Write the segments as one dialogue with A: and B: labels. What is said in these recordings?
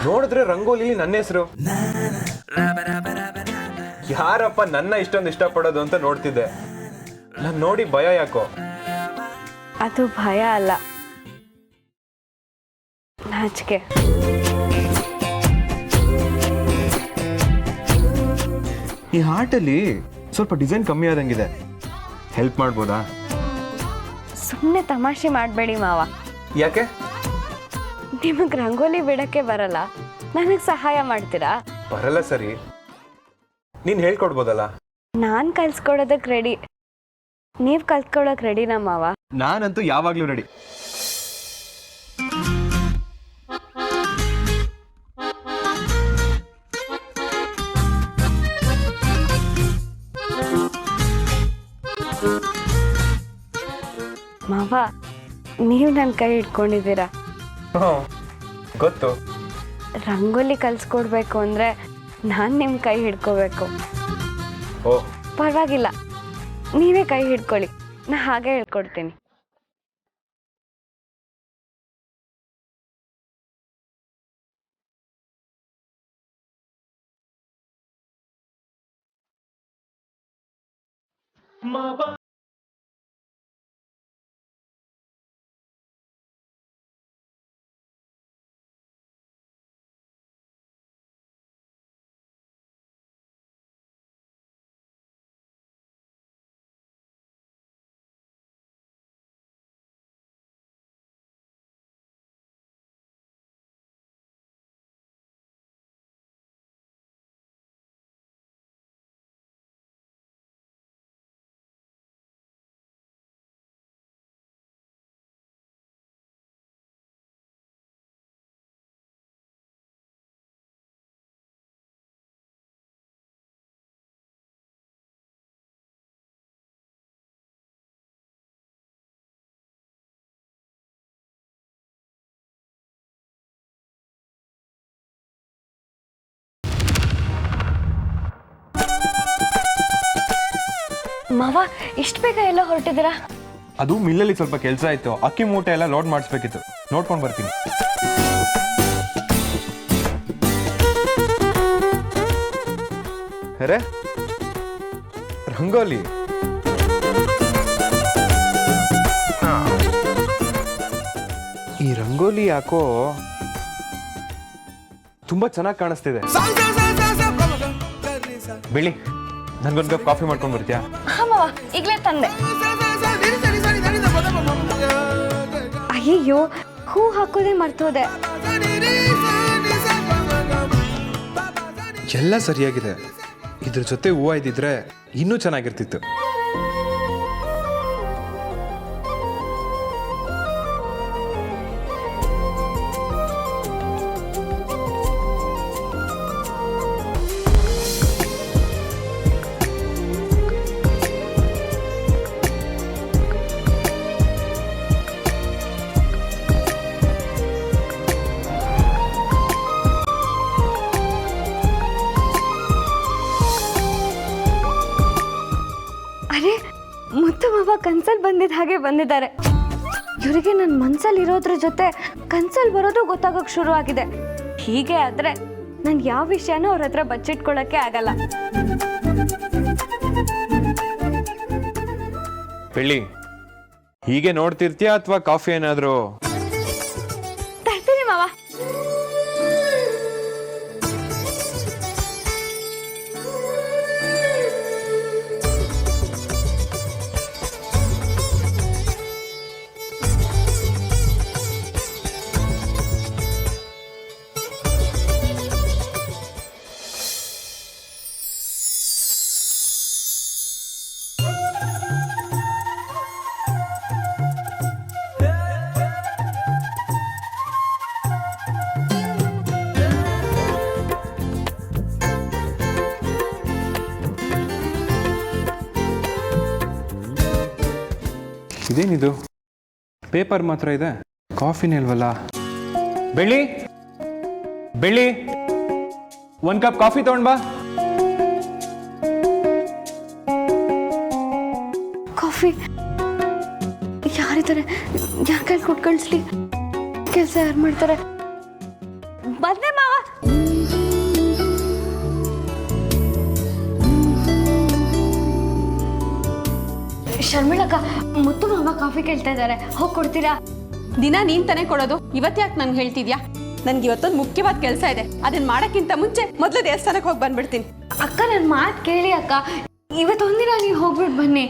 A: ನೋಡಿದ್ರೆ ರಂಗೋಲಿ ನನ್ನ ಹೆಸರು. ಯಾರಪ್ಪ ನನ್ನ ಇಷ್ಟೊಂದು ಇಷ್ಟಪಡೋದು ಅಂತ ನೋಡ್ತಿದ್ದೆ. ನಾನು ನೋಡಿ ಭಯ ಯಾಕೋ?
B: ಅದು ಭಯ ಅಲ್ಲ, ನಾಚಿಕೆ.
A: ಈ ಹಾರ್ಟಲ್ಲಿ ಸ್ವಲ್ಪ ಡಿಸೈನ್ ಕಮ್ಮಿ ಆದಂಗಿದೆ, ಹೆಲ್ಪ್ ಮಾಡ್ಬೋದಾ?
B: ಸುಮ್ಮನೆ ತಮಾಷೆ ಮಾಡಬೇಡಿ ಮಾವ.
A: ಯಾಕೆ?
B: ನಿಮಗೆ ರಂಗೋಲಿ ಬಿಡಕ್ಕೆ ಬರಲ್ಲ, ನನಗೆ ಸಹಾಯ ಮಾಡ್ತೀರಾ?
A: ಬರಲ್ಲ ಸರಿ, ನೀನು ಹೇಳ್ಕೊಡ್ಬೋದಲ್ಲ.
B: ನಾನು ಕಲ್ಸ್ಕೊಡೋದಕ್ಕೆ ರೆಡಿ, ನೀವು ಕಲ್ತ್ಕೊಳ್ಳೋಕೆ ರೆಡಿನಾ ಮಾವ?
A: ನಾನಂತೂ ಯಾವಾಗ್ಲೂ ರೆಡಿ.
B: ಮಾವ, ನೀವು ನನ್ನ ಕೈ ಹಿಡ್ಕೊಂಡಿದ್ದೀರಾ.
A: ಗೊತ್ತು.
B: ರಂಗೋಲಿ ಕಲ್ಸ್ಕೊಡ್ಬೇಕು ಅಂದರೆ ನಾನು ನಿಮ್ಮ ಕೈ ಹಿಡ್ಕೋಬೇಕು.
A: ಓ
B: ಪರವಾಗಿಲ್ಲ, ನೀವೇ ಕೈ ಹಿಡ್ಕೊಳ್ಳಿ, ನಾ ಹಾಗೆ ಹೇಳ್ಕೊಡ್ತೀನಿ. ಮಾವ, ಇಷ್ಟು ಬೇಗ ಎಲ್ಲ ಹೊರಟಿದ್ದೀರಾ?
A: ಅದು ಮಿಲ್ಲಲ್ಲಿ ಸ್ವಲ್ಪ ಕೆಲಸ ಇತ್ತು, ಅಕ್ಕಿ ಮೂಟೆ ಎಲ್ಲ ಲೋಡ್ ಮಾಡಿಸ್ಬೇಕಿತ್ತು, ನೋಡ್ಕೊಂಡು ಬರ್ತೀನಿ. ಅರೆ ರಂಗೋಲಿ, ಈ ರಂಗೋಲಿ ಯಾಕೋ ತುಂಬಾ ಚೆನ್ನಾಗಿ ಕಾಣಿಸ್ತಿದೆ. ಬಿಳಿ, ನನ್ಗೊಂದು ಕಪ್ ಕಾಫಿ ಮಾಡ್ಕೊಂಡು ಬರ್ತೀಯಾ?
B: ಹಾಂ ಮಾವ, ಈಗಲೇ ತಂದೆ. ಅಯ್ಯಯ್ಯೋ, ಹೂ ಹಾಕೋದೇ ಮರ್ತೋದೆ.
A: ಎಲ್ಲ ಸರಿಯಾಗಿದೆ, ಇದ್ರ ಜೊತೆ ಹೂವು ಇದ್ದಿದ್ರೆ ಇನ್ನೂ ಚೆನ್ನಾಗಿರ್ತಿತ್ತು.
B: ಅರೆ, ಮುತ್ತು ಮಾವ ಕನ್ಸಲ್ಲಿ ಬಂದಿದ್ದ ಹಾಗೆ ಬಂದಿದ್ದಾರೆ. ಇವರಿಗೆ ನನ್ನ ಮನ್ಸಲ್ಲಿ ಇರೋದ್ರ ಜೊತೆ ಕನ್ಸಲ್ಲಿ ಬರೋದು ಗೊತ್ತಾಗೋಕೆ ಶುರು ಆಗಿದೆ. ಹೀಗೆ ಆದ್ರೆ ನಾನು ಯಾವ ವಿಷಯನೂ ಅವ್ರ ಹತ್ರ ಬಚ್ಚಿಟ್ಕೊಳ್ಳೋಕ್ಕೆ ಆಗಲ್ಲ.
A: ಬೆಳ್ಳಿ, ಹೀಗೆ ನೋಡ್ತಿರ್ತೀಯಾ ಅಥವಾ ಕಾಫಿ ಏನಾದ್ರು?
B: ತರ್ತೀನಿ ಮಾವ.
A: ಇದೇನಿದು? ಪೇಪರ್ ಮಾತ್ರ ಇದೆ, ಕಾಫಿನೇ ಇಲ್ವಲ್ಲ. ಬೆಳ್ಳಿ, ಬೆಳ್ಳಿ, ಒಂದು ಕಪ್ ಕಾಫಿ ತಗೊಂಡ್ ಬಾ.
B: ಕಾಫಿ ಯಾರಿದ್ದಾರೆ? ಯಾರ ಕೈಲಿ ಕೊಟ್ಟು ಕಳಿಸ್ಲಿ? ಕೆಲಸ ಯಾರು ಮಾಡ್ತಾರೆ? ಬಂದೆ ಮಾವ. ಶರ್ಮಿಳಕ್ಕ, ಮುತ್ತು ಮಾವ ಕಾಫಿ ಕೇಳ್ತಾ ಇದ್ದಾರೆ, ಹೋಗಿ ಕೊಡ್ತೀರಾ?
C: ದಿನ ನೀನ್ ತಾನೇ ಕೊಡೋದು, ಇವತ್ತು ಯಾಕೆ ನಂಗೆ ಹೇಳ್ತಿದ್ಯಾ? ನನ್ಗೆ ಇವತ್ತೊಂದು ಮುಖ್ಯವಾದ ಕೆಲಸ ಇದೆ, ಅದನ್ನ ಮಾಡೋಕ್ಕಿಂತ ಮುಂಚೆ ಮೊದಲು ದೇವಸ್ಥಾನಕ್ಕೆ ಹೋಗಿ ಬಂದ್ಬಿಡ್ತೀನಿ.
B: ಅಕ್ಕ, ನನ್ನ ಮಾತು ಕೇಳಿ ಅಕ್ಕ, ಇವತ್ತೊಂದಿನ ನೀವು ಹೋಗ್ಬಿಟ್ಟು ಬನ್ನಿ.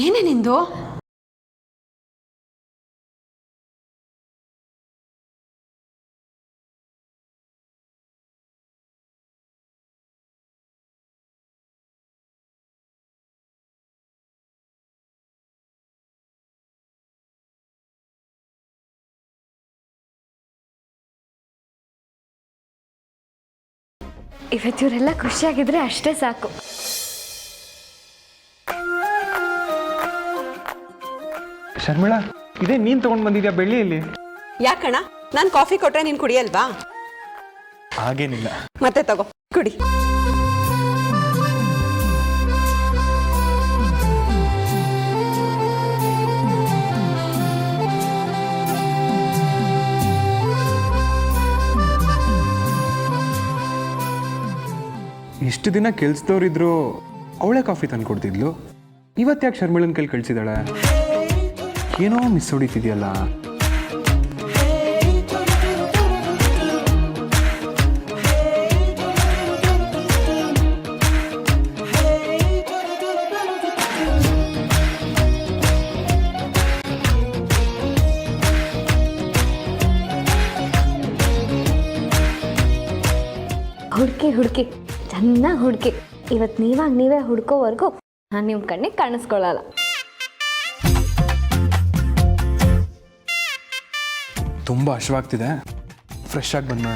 C: ಏನೇ ನಿಂದು?
B: ಇವತ್ತಿವರೆಲ್ಲ ಖುಷಿಯಾಗಿದ್ರೆ ಅಷ್ಟೇ ಸಾಕು.
A: ಶರ್ಮಿಳಾ, ಇದೇ ನೀನ್ ತಗೊಂಡ್ ಬಂದಿದ್ಯಾ ಬೆಳ್ಳಿಯಲ್ಲಿ?
C: ಯಾಕಣ್ಣ, ನಾನು ಕಾಫಿ ಕೊಟ್ರೆ ನೀನು ಕುಡಿಯಲ್ವಾ?
A: ಹಾಗೇನಿಲ್ಲ.
C: ಮತ್ತೆ ತಗೋ ಕುಡಿ.
A: ಇಷ್ಟು ದಿನ ಕೆಲ್ಸದವ್ರಿದ್ರು ಅವಳೇ ಕಾಫಿ ತಂದು ಕೊಡ್ತಿದ್ಲು. ಇವತ್ತ್ಯಾಕೆ ಶರ್ಮಿಳನ್ ಕೈಲಿ ಕಳ್ಸಿದಾಳೆ? ಏನೋ ಮಿಸ್ ಹೊಡಿತಿದ್ಯಲ್ಲ.
B: ಹುಡುಕಿ ಚೆನ್ನಾಗಿ ಹುಡುಕಿ. ಇವತ್ತು ನೀವೇ ಹುಡ್ಕೋವರೆಗೂ ನಾನು ನಿಮ್ಮ ಕಣ್ಣಿಗೆ ಕಾಣಿಸ್ಕೊಳ್ಳಲ್ಲ.
A: ತುಂಬಾ ಹಶ್ವಾಗ್ತಿದೆ, ಫ್ರೆಶ್ ಆಗಿ ಬಂದ.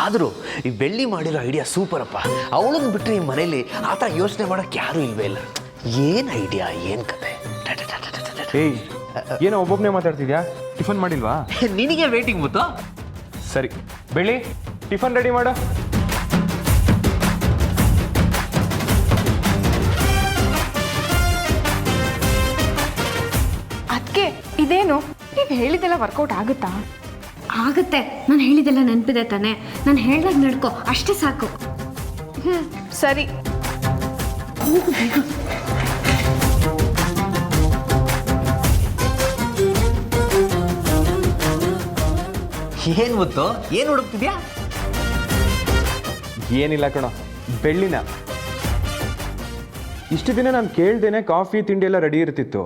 D: ಆದರೂ ಈ ಬೆಳ್ಳಿ ಮಾಡಿರೋ ಐಡಿಯಾ ಸೂಪರಪ್ಪ. ಅವಳನ್ನು ಬಿಟ್ಟರೆ ಈ ಮನೇಲಿ ಆ ಥರ ಯೋಚನೆ ಮಾಡೋಕ್ಕೆ ಯಾರೂ ಇಲ್ವೇ ಇಲ್ಲ. ಏನು ಐಡಿಯಾ, ಏನು ಕತೆ?
A: ಏಯ್, ಏನೋ ಒಬ್ಬೊಬ್ಬನೇ ಮಾತಾಡ್ತಿದ್ಯಾ? ಟಿಫನ್ ಮಾಡಿಲ್ವಾ?
D: ನಿನಗೆ ವೇಟಿಂಗ್ ಮುತ್ತು.
A: ಸರಿ ಬೆಳ್ಳಿ, ಟಿಫನ್ ರೆಡಿ ಮಾಡು.
C: ಅದಕ್ಕೆ ಇದೇನು, ನೀವು ಹೇಳಿದೆಲ್ಲ ವರ್ಕೌಟ್ ಆಗುತ್ತಾ?
B: ಆಗುತ್ತೆ, ನಾನು ಹೇಳಿದೆಲ್ಲ ನೆನಪಿದೆ ತಾನೆ. ನಾನು ಹೇಳ್ದಾಗ ನಡ್ಕೋ, ಅಷ್ಟೇ ಸಾಕು.
C: ಸರಿ.
D: ಏನು ಮುತ್ತು, ಏನು ಹುಡುಕ್ತಿದ್ಯಾ?
A: ಏನಿಲ್ಲ ಕಣೋ, ಬೆಳ್ಳಿನ. ಇಷ್ಟು ದಿನ ನಾನು ಕೇಳ್ದೇನೆ ಕಾಫಿ ತಿಂಡಿ ಎಲ್ಲ ರೆಡಿ ಇರ್ತಿತ್ತು.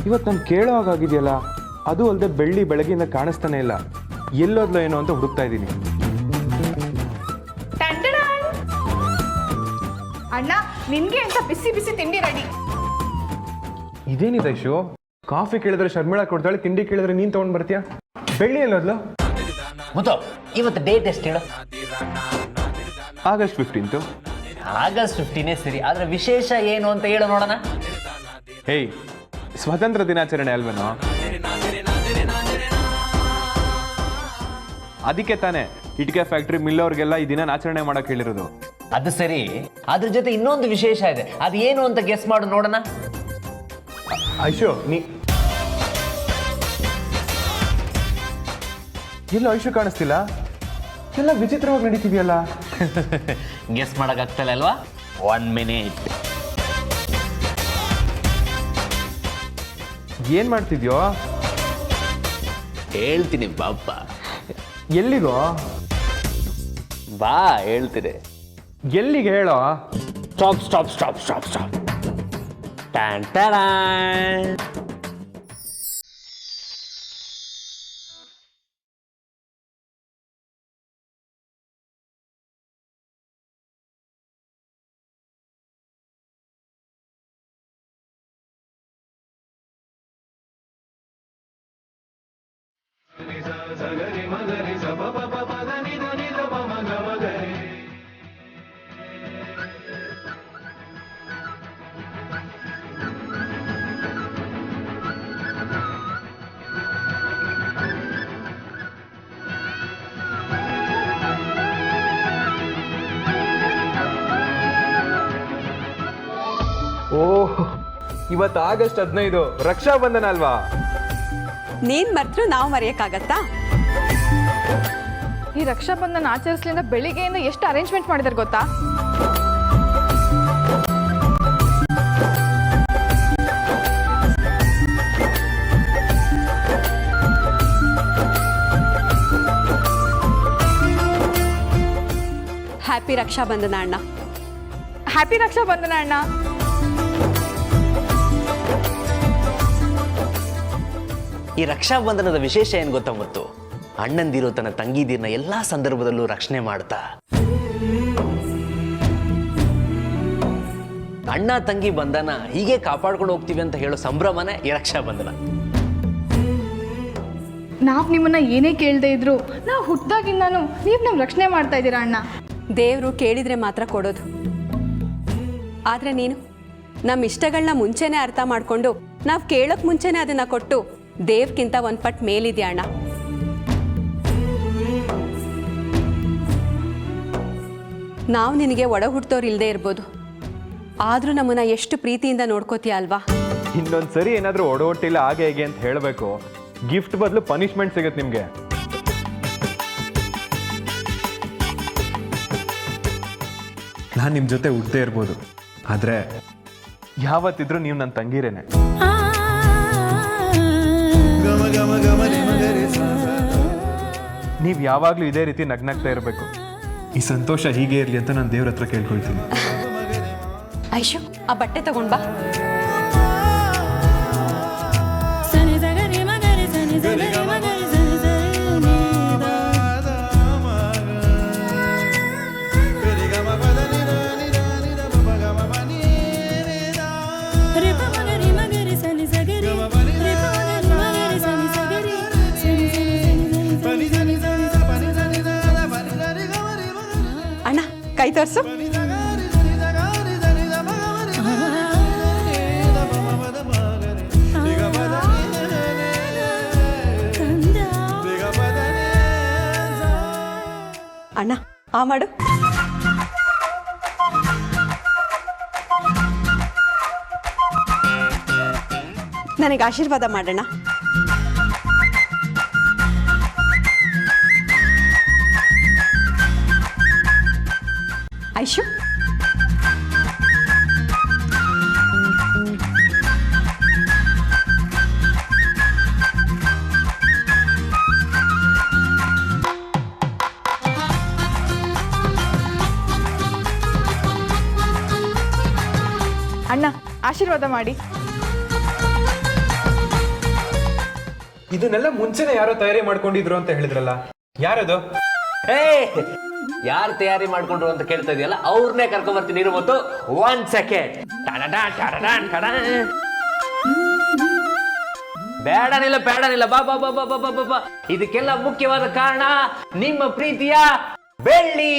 A: ಇವತ್ತು ನಾನು ಕೇಳೋ ಹಾಗಾಗಿದೆಯಲ್ಲ, ಅದು ಅಲ್ಲದೆ ಬೆಳ್ಳಿ ಬೆಳಗ್ಗೆಯಿಂದ ಕಾಣಿಸ್ತಾನೆ ಇಲ್ಲ. ಎಲ್ಲೋದ್ಲೋ ಏನೋ ಅಂತ ಹುಡುಕ್ತಾ ಇದ್ದೀನಿ.
C: ಅಣ್ಣ, ನಿನ್ಗೆ ಅಂತ ಬಿಸಿ ಬಿಸಿ ತಿಂಡಿ ರೆಡಿ.
A: ಇದೇನಿದೆ ಶೋ? ಕಾಫಿ ಕೇಳಿದ್ರೆ ಶರ್ಮಿಳಾ ಕೊಡ್ತಾಳೆ, ತಿಂಡಿ ಕೇಳಿದ್ರೆ ನೀನ್ ತಗೊಂಡ್ ಬರ್ತೀಯಾ? ಬೆಳ್ಳಿ ಎಲ್ಲೋದ್ಲು?
D: ಮುತ್ತು, ಇವತ್ತು ಡೇಟ್ ಎಷ್ಟು ಹೇಳು?
A: ಆಗಸ್ಟ್ 15.
D: ಆಗಸ್ಟ್ 15 ಸರಿ, ಆದ್ರೆ ವಿಶೇಷ ಏನು ಅಂತ ಹೇಳು ನೋಡೋಣ.
A: ಹೇಯ್, ಸ್ವಾತಂತ್ರ್ಯ ದಿನಾಚರಣೆ ಅಲ್ವೇನೋ? ಅದಕ್ಕೆ ತಾನೇ ಇಟ್ಕೆ ಫ್ಯಾಕ್ಟ್ರಿ ಮಿಲ್ಲವ್ರಿಗೆಲ್ಲ ಈ ದಿನ ಆಚರಣೆ ಮಾಡಕ್ ಹೇಳಿರೋದು.
D: ಅದು ಸರಿ, ಅದ್ರ ಜೊತೆ ಇನ್ನೊಂದು ವಿಶೇಷ ಇದೆ, ಅದು ಏನು ಅಂತ ಗೆಸ್ ಮಾಡು ನೋಡೋಣ.
A: ಐಶು, ನೀ ಎಲ್ಲ ಐಶು ಕಾಣಿಸ್ತಿಲ್ಲ, ಎಲ್ಲ ವಿಚಿತ್ರವಾಗಿ ನಡೀತಿದೆಯಲ್ಲ.
D: ಗೆಸ್ ಮಾಡೋಕ್ಕಾಗ್ತಲ್ಲ ಅಲ್ವಾ? 1 minute.
A: ಏನ್ ಮಾಡ್ತಿದ್ಯೋ?
D: ಹೇಳ್ತೀನಿ ಬಾಪ್ಪ.
A: ಎಲ್ಲಿಗೋ?
D: ಬಾ ಹೇಳ್ತೀನಿ.
A: ಎಲ್ಲಿಗೆ ಹೇಳೋ?
D: Stop stop stop stop stop. ಟ್ಯಾನ್ ಟ್ಯಾನ್.
A: ಓಹ್, ಇವತ್ತು ಆಗಸ್ಟ್ 15, ರಕ್ಷಾ ಬಂಧನ ಅಲ್ವಾ?
C: ನೀನ್ ಮರೆತ್ರು ನಾವು ಮರೆಯಕ್ಕಾಗತ್ತಾ?
E: ಈ ರಕ್ಷಾಬಂಧನ ಆಚರಿಸ್ಲಿಂದ ಬೆಳಿಗ್ಗೆಯಿಂದ ಎಷ್ಟು ಅರೇಂಜ್ಮೆಂಟ್ ಮಾಡಿದಾರೆ ಗೊತ್ತಾ?
C: ಹ್ಯಾಪಿ ರಕ್ಷಾಬಂಧನ ಅಣ್ಣ.
E: ಹ್ಯಾಪಿ ರಕ್ಷಾಬಂಧನ ಅಣ್ಣ.
D: ಈ ರಕ್ಷಾಬಂಧನದ ವಿಶೇಷ ಏನು ಗೊತ್ತಾ? ಮತ್ತು ಅಣ್ಣಂದಿರು ತನ್ನ ತಂಗಿದಿರನ್ನ ಎಲ್ಲಾ ಸಂದರ್ಭದಲ್ಲೂ ರಕ್ಷಣೆ ಮಾಡ್ತಾ ಅಣ್ಣ ತಂಗಿ ಬಂಧನ ಹೀಗೆ ಕಾಪಾಡ್ಕೊಂಡು ಹೋಗ್ತೀವಿ ಅಂತ ಹೇಳೋ ಸಂಭ್ರಮನೇ ಈ ರಕ್ಷಾಬಂಧನ.
E: ನಾವು ನಿಮ್ಮನ್ನ ಏನೇ ಕೇಳದೆ ಇದ್ರು ನಾವು ಹುಟ್ಟಾಗಿಂದಾನು ನೀವು ನಮ್ಮ ರಕ್ಷಣೆ ಮಾಡ್ತಾ ಇದ್ದೀರಾ ಅಣ್ಣ.
C: ದೇವರು ಕೇಳಿದ್ರೆ ಮಾತ್ರ ಕೊಡೋದು. ಆದರೆ ನೀನು ನಮ್ಮ ಇಷ್ಟಗಳನ್ನ ಮುಂಚೆನೇ ಅರ್ಥ ಮಾಡಿಕೊಂಡು ನಾವು ಕೇಳೋಕೆ ಮುಂಚೆನೇ ಅದನ್ನು ಕೊಟ್ಟು ದೇವ್ಕಿಂತ ಒಂದು ಪಟ್ಟು ಮೇಲಿದ್ಯಾ ಅಣ್ಣ. ನಾವು ನಿನಗೆ ಒಡ ಹುಟ್ಟೋರು ಇಲ್ಲದೆ ಇರ್ಬೋದು, ಆದರೂ ನಮ್ಮನ್ನ ಎಷ್ಟು ಪ್ರೀತಿಯಿಂದ ನೋಡ್ಕೋತೀಯ ಅಲ್ವಾ?
A: ಇನ್ನೊಂದು ಸರಿ ಏನಾದರೂ ಒಡವಟ್ಟಿಲ್ಲ ಹಾಗೆ ಹೇಗೆ ಅಂತ ಹೇಳಬೇಕು. ಗಿಫ್ಟ್ ಬದಲು ಪನಿಷ್ಮೆಂಟ್ ಸಿಗುತ್ತೆ ನಿಮಗೆ. ನಾನು ನಿಮ್ಮ ಜೊತೆ ಹುಟ್ಟದೇ ಇರ್ಬೋದು, ಆದರೆ ಯಾವತ್ತಿದ್ರೂ ನೀವು ನನ್ನ ತಂಗಿರೇನೆ. ನೀವು ಯಾವಾಗಲೂ ಇದೇ ರೀತಿ ನಗ್ನಾಗ್ತಾ ಇರಬೇಕು. ಈ ಸಂತೋಷ ಹೀಗೆ ಇರಲಿ ಅಂತ ನಾನು ದೇವ್ರ ಹತ್ರ ಕೇಳ್ಕೊಳ್ತೀನಿ.
C: ಐಶು, ಆ ಬಟ್ಟೆ ತಗೊಂಡ್ ಬಾ. ಅಣ್ಣ, ಕೈ ತೋರ್ಸು. ಅಣ್ಣ, ಆ ಮಾಡು. ನನಗೆ ಆಶೀರ್ವಾದ ಮಾಡೋಣ. ಐಶು,
E: ಅಣ್ಣ ಆಶೀರ್ವಾದ ಮಾಡಿ.
A: ಇದನ್ನೆಲ್ಲ ಮುಂಚೆನೆ ಯಾರೋ ತಯಾರಿ ಮಾಡ್ಕೊಂಡಿದ್ರು ಅಂತ ಹೇಳಿದ್ರಲ್ಲ, ಯಾರದು?
D: ಯಾರು ತಯಾರಿ ಮಾಡ್ಕೊಂಡ್ರು ಅಂತ ಕೇಳ್ತಾ ಇದೆಯಲ್ಲ, ಅವ್ರನ್ನೇ ಕರ್ಕೊಂಡ್ ಬರ್ತೀನಿ. ಇರು ಮತ್ತು 1 ಸೆಕೆಂಡ್. ಬೇಡನಿಲ್ಲ ಬಾ ಬಾ ಬಾ ಬಾ ಬಾ ಬಾ ಬಾ. ಇದಕ್ಕೆಲ್ಲ ಮುಖ್ಯವಾದ ಕಾರಣ ನಿಮ್ಮ ಪ್ರೀತಿಯ ಬೆಳ್ಳಿ.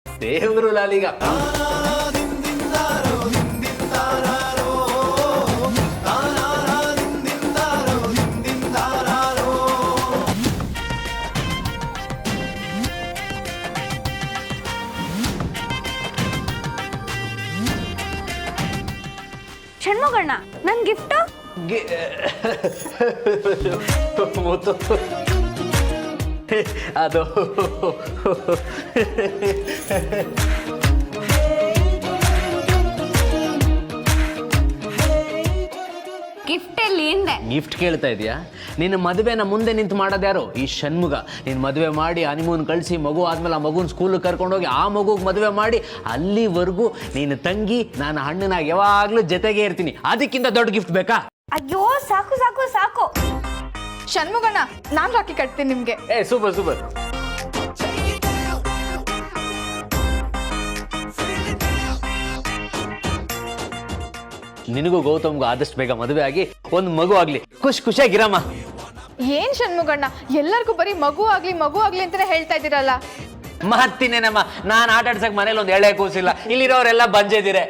D: ದೇವರು ಲಾಲಿಗ.
B: ಷಣ್ಮುಗಣ್ಣ, ನನ್ ಗಿಫ್ಟ್
D: ಅದು
B: ಗಿಫ್ಟ್ ಎಲ್ಲಿ ಎಂದೆ?
D: ಗಿಫ್ಟ್ ಕೇಳ್ತಾ ಇದೆಯಾ? ನಿನ್ನ ಮದುವೆನ ಮುಂದೆ ನಿಂತು ಮಾಡೋದ್ಯಾರು? ಈ ಷಣ್ಮುಗ. ನೀನು ಮದುವೆ ಮಾಡಿ ಹನಿಮೂನ್ ಕಳಿಸಿ ಮಗು ಆದ್ಮೇಲೆ ಆ ಮಗುನ ಸ್ಕೂಲಿಗೆ ಕರ್ಕೊಂಡೋಗಿ ಆ ಮಗುಗೆ ಮದುವೆ ಮಾಡಿ ಅಲ್ಲಿವರೆಗೂ ನೀನು ತಂಗಿ, ನಾನು ಹಣ್ಣನಾಗಿ ಯಾವಾಗಲೂ ಜೊತೆಗೆ ಇರ್ತೀನಿ. ಅದಕ್ಕಿಂತ ದೊಡ್ಡ ಗಿಫ್ಟ್ ಬೇಕಾ?
B: ಅಯ್ಯೋ ಸಾಕು ಸಾಕು ಸಾಕು.
E: ಷಣ್ಮುಗಣ್ಣ, ನಾನು ರಾಖಿ ಕಟ್ತೀನಿ ನಿಮ್ಗೆ.
D: Super super. ನಿನಗೂ ಗೌತಮ್ಗೂ ಆದಷ್ಟು ಬೇಗ ಮದುವೆ ಆಗಿ ಒಂದು ಮಗು ಆಗಲಿ ಖುಷಿಯಾಗಿರಮ್ಮ.
E: ಏನ್ ಷಣ್ಮುಗಣ್ಣ, ಎಲ್ಲರಿಗೂ ಬರೀ ಮಗು ಆಗ್ಲಿ ಅಂತಾನೆ ಹೇಳ್ತಾ ಇದ್ದೀರಲ್ಲ.
D: ಮತ್ತಿನೇನಮ್ಮ, ನಾನು ಆಟ ಆಡ್ಸಕ್ ಮನೇಲಿ ಒಂದು ಎಳೆ ಕೂಸಿಲ್ಲ, ಇಲ್ಲಿರೋರೆಲ್ಲ ಬಂದಿದ್ದೀರೆ.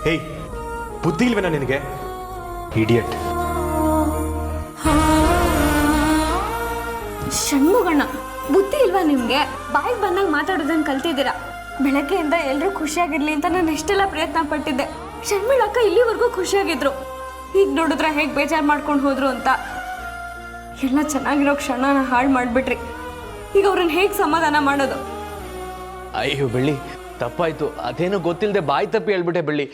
A: ಹೇಯ್, ಬುದ್ಧಿ ಇಲ್ವೇನಾ ನಿನಗೆ? ಇಡಿಯಟ್.
B: ಷಣ್ಮುಗಣ್ಣ, ಬುದ್ಧಿ ಇಲ್ವಾ ನಿಮ್ಗೆ? ಬಾಯಿಗೆ ಬಂದಾಗ ಮಾತಾಡೋದನ್ನ ಕಲ್ತಿದ್ದೀರಾ. ಬೆಳಗ್ಗೆಯಿಂದ ಎಲ್ಲರೂ ಖುಷಿಯಾಗಿರ್ಲಿ ಅಂತ ನಾನು ಎಷ್ಟೆಲ್ಲ ಪ್ರಯತ್ನ ಪಟ್ಟಿದ್ದೆ. ಷಣ್ಮಿಳಕ್ಕ ಇಲ್ಲಿವರೆಗೂ ಖುಷಿಯಾಗಿದ್ರು, ಈಗ ನೋಡಿದ್ರೆ ಹೇಗೆ ಬೇಜಾರು ಮಾಡ್ಕೊಂಡು ಹೋದ್ರು ಅಂತ. ಎಲ್ಲ ಚೆನ್ನಾಗಿರೋ ಕ್ಷಣನ ಹಾಳು ಮಾಡಿಬಿಟ್ರಿ. ಈಗ ಅವ್ರನ್ನ ಹೇಗೆ ಸಮಾಧಾನ ಮಾಡೋದು?
D: ಅಯ್ಯೋ ಬೆಳ್ಳಿ, ತಪ್ಪಾಯ್ತು. ಅದೇನೋ ಗೊತ್ತಿಲ್ಲದೆ ಬಾಯಿ ತಪ್ಪಿ ಹೇಳ್ಬಿಟ್ಟೆ ಬೆಳ್ಳಿ.